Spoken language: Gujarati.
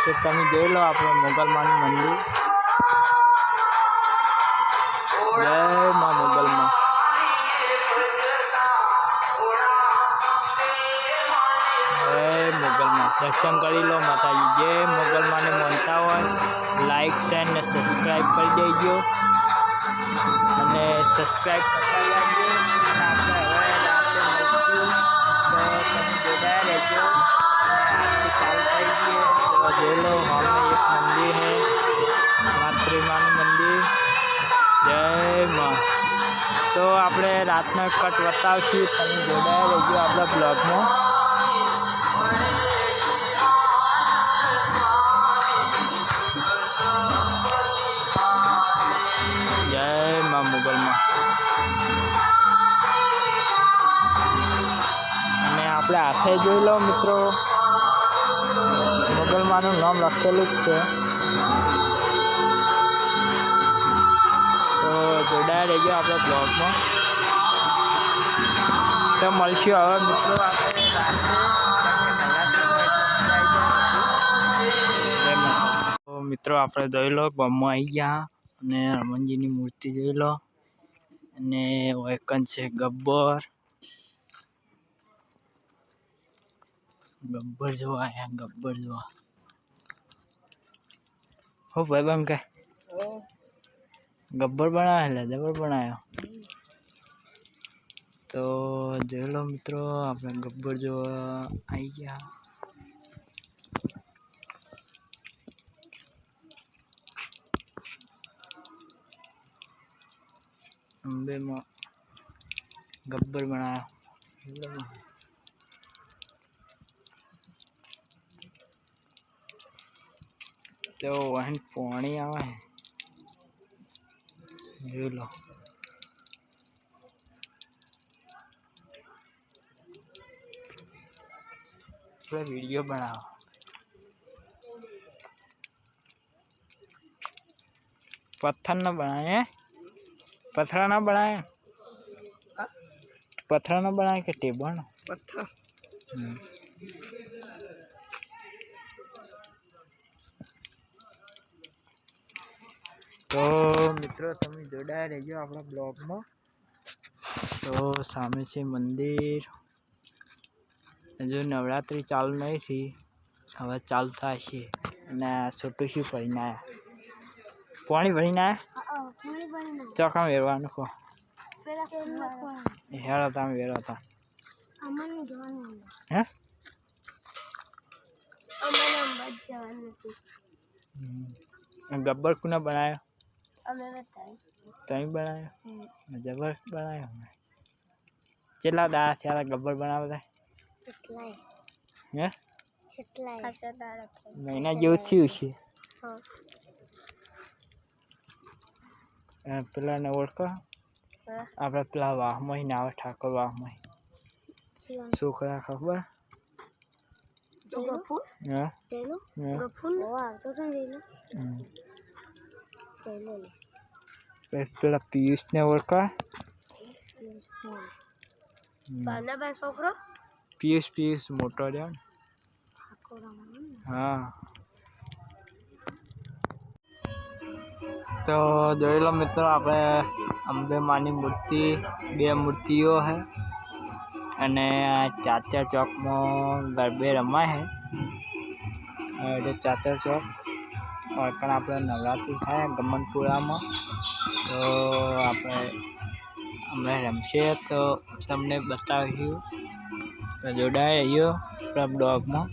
तो તમે જોઈ લો આપણે મોગલમાનું મંદિર। જય માં મોગલમાં। जय मोगलमा। दर्शन करी लो माताजी। जय मोगलमा ने मानता हो लाइक शेयर ने सब्सक्राइब कर दीजिए અને સબસ્ક્રાઇબ કરતા રહેજો। આપણે હવે રાત્રે મળશું તો તમે જોડાયા રહેજો। આરતી ચાલુ થઈ ગઈ તો જોઈ લો સામે એક મંદિર है માતૃ માનું મંદિર। જય માં। તો આપણે રાતનો કટ બતાવશું, તમે જોડાયા રહેજો આપણા બ્લોગમાં। जय माँ मोगलमा। અને આપણે હાથે જોઈ લો મિત્રો, મોગલમાનું નામ લખેલું જ છે। તો જોડાયા રહેજો આપણા બ્લોગમાં। તો મળશું હવે મિત્રો આપણે રાત્રે। તો મિત્રો આપણે જોઈ લો ગામમાં આવી ગયા અને હનુમાનજીની મૂર્તિ જોઈ લો અને વાયકન છે ગબ્બર। ગબ્બર જોવા આયા, ગબ્બર જોવા। હો ભાઈ બમ કે ગબ્બર બનાવે જબર બનાવ્યો। તો જોઈ લો મિત્રો આપણે ગબ્બર જોવા આવી ગયા। अंबे में गब्बर बनाया। तो वहीं पानी आवा है जो लो। थोड़ा वीडियो बनाओ। पत्थर न बनाए, पत्थर ना बनाए, पत्थर ना बनाए के टेबल पत्थर। तो मित्रों તમે જોડાયા રહેજો આપણા બ્લોગમાં। તો સામે છે મંદિર। હજુ નવરાત્રી ચાલુ નહીં થઈ, હવે ચાલુ થશે। અને છોટું શું ભરીને આવ્યા, પાણી ભરીને આવ્યા। ચોખા વેરવાનું કહો હેરો તમે વેરો હતા હે गब्बर कुना बनाया? तई बनाया जबर बनाया। चला दाड़ा सारा गब्बर बनावे है महीना जेवू थयुं छे। पेला ने ओळखो आपणे पेला वाहमां नावे ठाकर वाहमां छोकरा खबर पेला पीयूष ने ओळखा पीयूष पीयूष मोटो रह्यो। हाँ तो જોઈ લો મિત્રો આપણે અંબે માની મૂર્તિ, બે મૂર્તિઓ है અને ચાચર ચોકમાં ગરબે રમાય है। એટલે ચાચર ચોક और આપણે નવરાત્રી થાય ગમનપુરામાં તો આપણે અમે રમશે તો તમને બતાવીશું। તો જોડાઈ રહ્યો આપણા બ્લોગમાં।